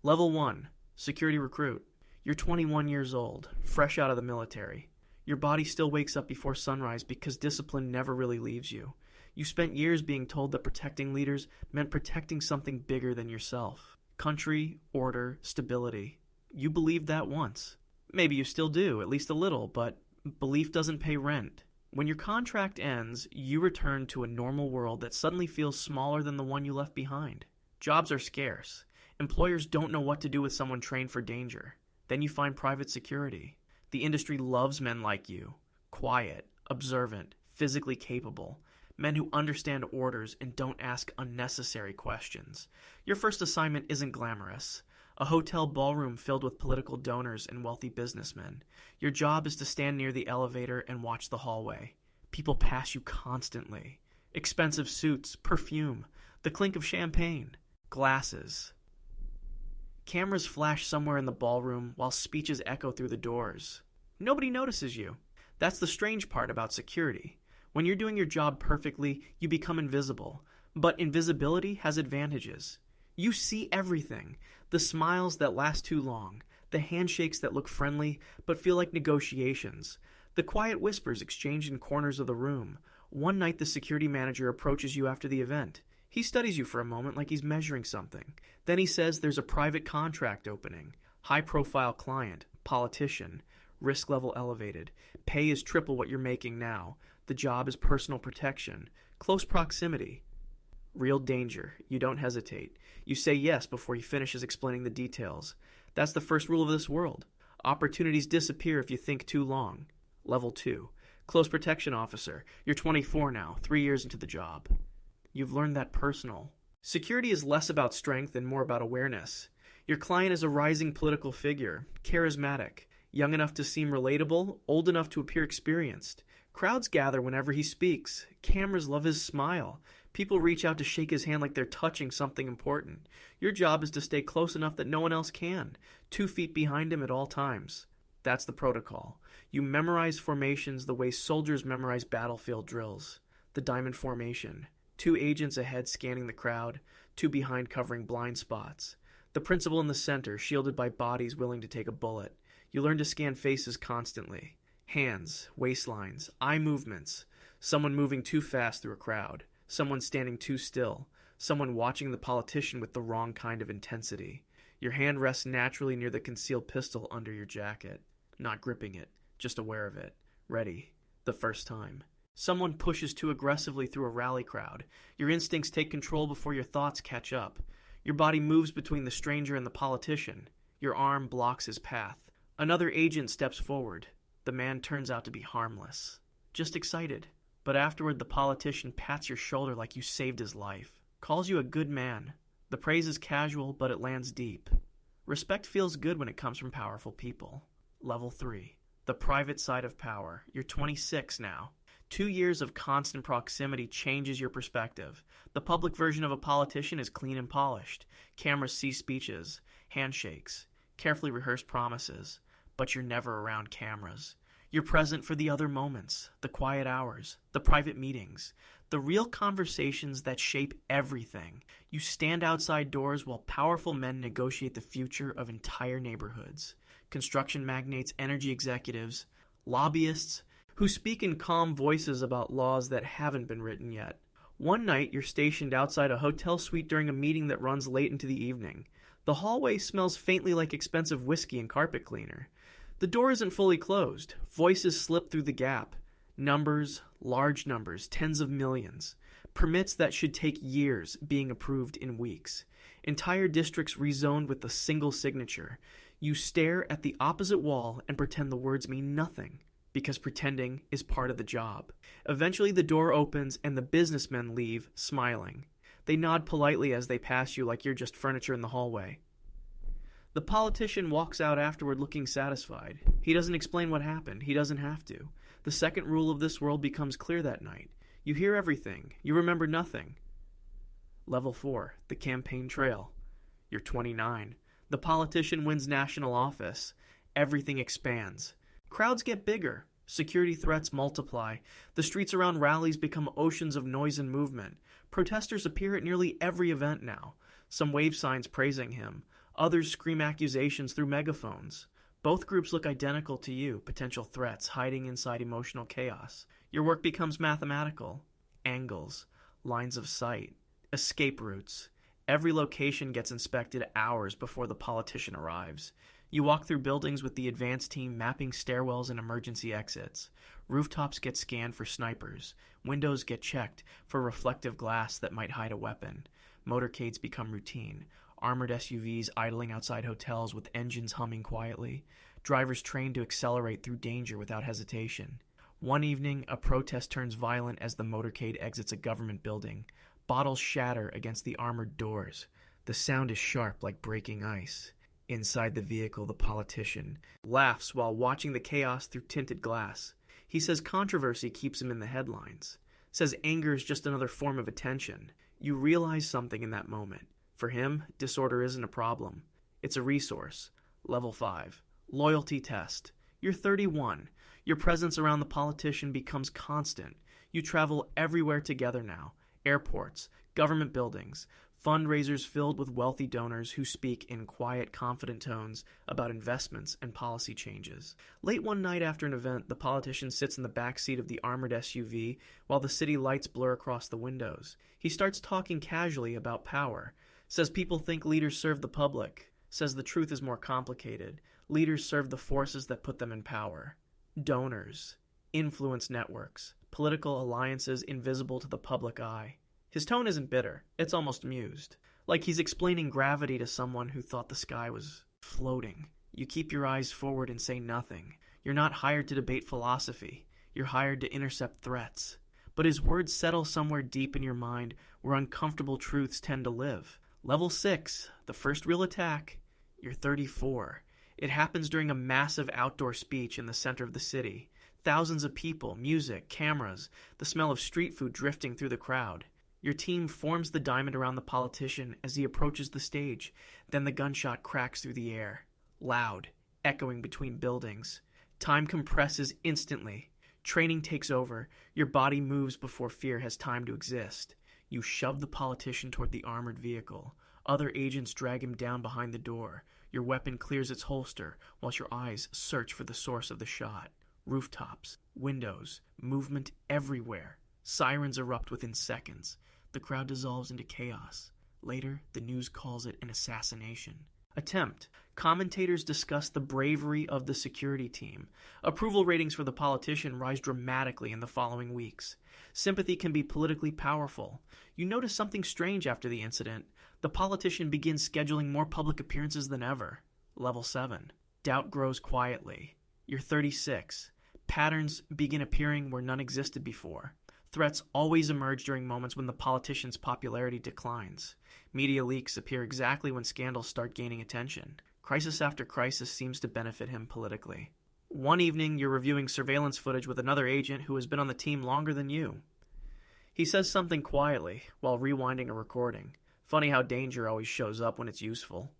Level 1, Security Recruit. You're 21 years old, fresh out of the military. Your body still wakes up before sunrise because discipline never really leaves you. You spent years being told that protecting leaders meant protecting something bigger than yourself. Country, order, stability. You believed that once. Maybe you still do, at least a little, but belief doesn't pay rent. When your contract ends, you return to a normal world that suddenly feels smaller than the one you left behind. Jobs are scarce. Employers don't know what to do with someone trained for danger. Then you find private security. The industry loves men like you. Quiet, observant, physically capable. Men who understand orders and don't ask unnecessary questions. Your first assignment isn't glamorous. A hotel ballroom filled with political donors and wealthy businessmen. Your job is to stand near the elevator and watch the hallway. People pass you constantly. Expensive suits, perfume, the clink of champagne, glasses. Cameras flash somewhere in the ballroom while speeches echo through the doors. Nobody notices you. That's the strange part about security. When you're doing your job perfectly, you become invisible. But invisibility has advantages. You see everything. The smiles that last too long. The handshakes that look friendly but feel like negotiations. The quiet whispers exchanged in corners of the room. One night the security manager approaches you after the event. He studies you for a moment like he's measuring something. Then he says there's a private contract opening. High-profile client, politician, risk level elevated. Pay is triple what you're making now. The job is personal protection. Close proximity. Real danger. You don't hesitate. You say yes before he finishes explaining the details. That's the first rule of this world. Opportunities disappear if you think too long. Level 2. Close protection officer. You're 24 now, 3 years into the job. You've learned that personal. Security is less about strength and more about awareness. Your client is a rising political figure, charismatic, young enough to seem relatable, old enough to appear experienced. Crowds gather whenever he speaks. Cameras love his smile. People reach out to shake his hand like they're touching something important. Your job is to stay close enough that no one else can, 2 feet behind him at all times. That's the protocol. You memorize formations the way soldiers memorize battlefield drills. The diamond formation. 2 agents ahead scanning the crowd, 2 behind covering blind spots. The principal in the center, shielded by bodies willing to take a bullet. You learn to scan faces constantly. Hands, waistlines, eye movements. Someone moving too fast through a crowd. Someone standing too still. Someone watching the politician with the wrong kind of intensity. Your hand rests naturally near the concealed pistol under your jacket. Not gripping it, just aware of it. Ready. The first time. Someone pushes too aggressively through a rally crowd. Your instincts take control before your thoughts catch up. Your body moves between the stranger and the politician. Your arm blocks his path. Another agent steps forward. The man turns out to be harmless. Just excited. But afterward, the politician pats your shoulder like you saved his life. Calls you a good man. The praise is casual, but it lands deep. Respect feels good when it comes from powerful people. Level 3. The private side of power. You're 26 now. 2 years of constant proximity changes your perspective. The public version of a politician is clean and polished. Cameras see speeches, handshakes, carefully rehearsed promises. But you're never around cameras. You're present for the other moments, the quiet hours, the private meetings, the real conversations that shape everything. You stand outside doors while powerful men negotiate the future of entire neighborhoods. Construction magnates, energy executives, lobbyists, who speak in calm voices about laws that haven't been written yet. One night, you're stationed outside a hotel suite during a meeting that runs late into the evening. The hallway smells faintly like expensive whiskey and carpet cleaner. The door isn't fully closed. Voices slip through the gap. Numbers, large numbers, tens of millions. Permits that should take years being approved in weeks. Entire districts rezoned with a single signature. You stare at the opposite wall and pretend the words mean nothing, because pretending is part of the job. Eventually the door opens and the businessmen leave, smiling. They nod politely as they pass you like you're just furniture in the hallway. The politician walks out afterward looking satisfied. He doesn't explain what happened. He doesn't have to. The second rule of this world becomes clear that night. You hear everything. You remember nothing. Level 4. The campaign trail. You're 29. The politician wins national office. Everything expands. Crowds get bigger. Security threats multiply. The streets around rallies become oceans of noise and movement. Protesters appear at nearly every event now. Some wave signs praising him. Others scream accusations through megaphones. Both groups look identical to you, potential threats hiding inside emotional chaos. Your work becomes mathematical. Angles, lines of sight, escape routes. Every location gets inspected hours before the politician arrives. You walk through buildings with the advanced team mapping stairwells and emergency exits. Rooftops get scanned for snipers. Windows get checked for reflective glass that might hide a weapon. Motorcades become routine. Armored SUVs idling outside hotels with engines humming quietly. Drivers trained to accelerate through danger without hesitation. One evening, a protest turns violent as the motorcade exits a government building. Bottles shatter against the armored doors. The sound is sharp like breaking ice. Inside the vehicle, the politician laughs while watching the chaos through tinted glass. He says controversy keeps him in the headlines. Says anger is just another form of attention. You realize something in that moment. For him, disorder isn't a problem. It's a resource. Level 5. Loyalty test. You're 31. Your presence around the politician becomes constant. You travel everywhere together now. Airports, government buildings, fundraisers filled with wealthy donors who speak in quiet, confident tones about investments and policy changes. Late one night after an event, the politician sits in the back seat of the armored SUV while the city lights blur across the windows. He starts talking casually about power. Says people think leaders serve the public. Says the truth is more complicated. Leaders serve the forces that put them in power. Donors, influence networks, political alliances invisible to the public eye. His tone isn't bitter, it's almost amused. Like he's explaining gravity to someone who thought the sky was floating. You keep your eyes forward and say nothing. You're not hired to debate philosophy. You're hired to intercept threats. But his words settle somewhere deep in your mind where uncomfortable truths tend to live. Level 6, the first real attack. You're 34. It happens during a massive outdoor speech in the center of the city. Thousands of people, music, cameras, the smell of street food drifting through the crowd. Your team forms the diamond around the politician as he approaches the stage. Then the gunshot cracks through the air. Loud, echoing between buildings. Time compresses instantly. Training takes over. Your body moves before fear has time to exist. You shove the politician toward the armored vehicle. Other agents drag him down behind the door. Your weapon clears its holster, whilst your eyes search for the source of the shot. Rooftops, windows, movement everywhere. Sirens erupt within seconds. The crowd dissolves into chaos. Later, the news calls it an assassination. Attempt. Commentators discuss the bravery of the security team. Approval ratings for the politician rise dramatically in the following weeks. Sympathy can be politically powerful. You notice something strange after the incident. The politician begins scheduling more public appearances than ever. Level 7. Doubt grows quietly. You're 36. Patterns begin appearing where none existed before. Threats always emerge during moments when the politician's popularity declines. Media leaks appear exactly when scandals start gaining attention. Crisis after crisis seems to benefit him politically. One evening, you're reviewing surveillance footage with another agent who has been on the team longer than you. He says something quietly while rewinding a recording. Funny how danger always shows up when it's useful.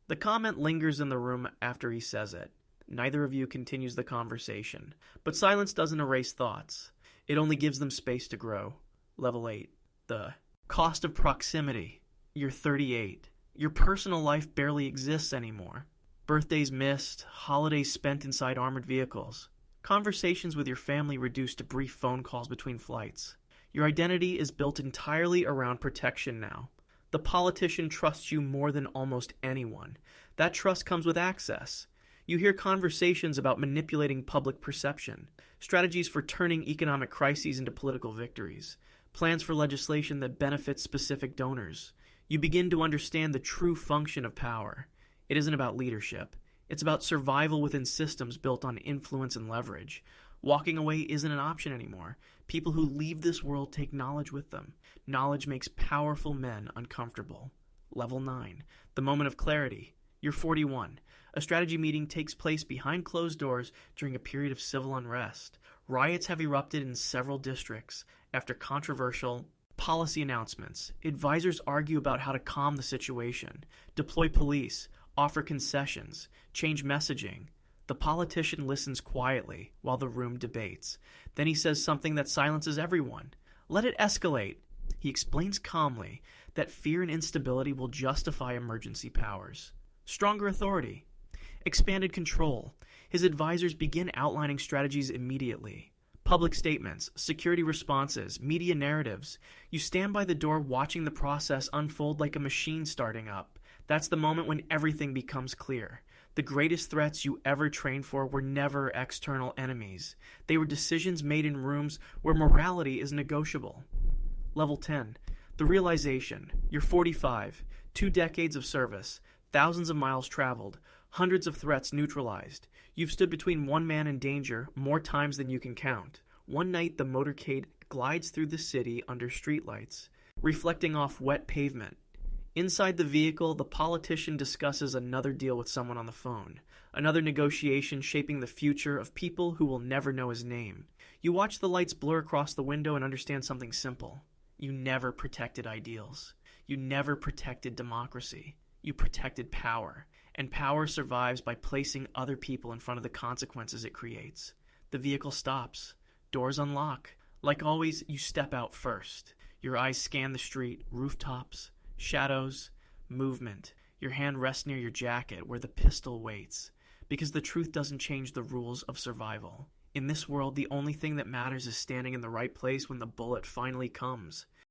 The comment lingers in the room after he says it. Neither of you continues the conversation, but silence doesn't erase thoughts. It only gives them space to grow. Level 8. The cost of proximity. You're 38. Your personal life barely exists anymore. Birthdays missed, holidays spent inside armored vehicles. Conversations with your family reduced to brief phone calls between flights. Your identity is built entirely around protection now. The politician trusts you more than almost anyone. That trust comes with access. You hear conversations about manipulating public perception, strategies for turning economic crises into political victories, plans for legislation that benefits specific donors. You begin to understand the true function of power. It isn't about leadership. It's about survival within systems built on influence and leverage. Walking away isn't an option anymore. People who leave this world take knowledge with them. Knowledge makes powerful men uncomfortable. Level 9. The moment of clarity. You're 41. A strategy meeting takes place behind closed doors during a period of civil unrest. Riots have erupted in several districts after controversial policy announcements. Advisors argue about how to calm the situation, deploy police, offer concessions, change messaging. The politician listens quietly while the room debates. Then he says something that silences everyone. Let it escalate. He explains calmly that fear and instability will justify emergency powers. Stronger authority. Expanded control. His advisors begin outlining strategies immediately. Public statements, security responses, media narratives. You stand by the door watching the process unfold like a machine starting up. That's the moment when everything becomes clear. The greatest threats you ever trained for were never external enemies. They were decisions made in rooms where morality is negotiable. Level 10. The realization. You're 45, 2 decades of service, thousands of miles traveled, hundreds of threats neutralized. You've stood between one man and danger more times than you can count. One night, the motorcade glides through the city under streetlights, reflecting off wet pavement. Inside the vehicle, the politician discusses another deal with someone on the phone, another negotiation shaping the future of people who will never know his name. You watch the lights blur across the window and understand something simple. You never protected ideals. You never protected democracy. You protected power. And power survives by placing other people in front of the consequences it creates. The vehicle stops. Doors unlock. Like always, you step out first. Your eyes scan the street, rooftops, shadows, movement. Your hand rests near your jacket where the pistol waits. Because the truth doesn't change the rules of survival. In this world, the only thing that matters is standing in the right place when the bullet finally comes.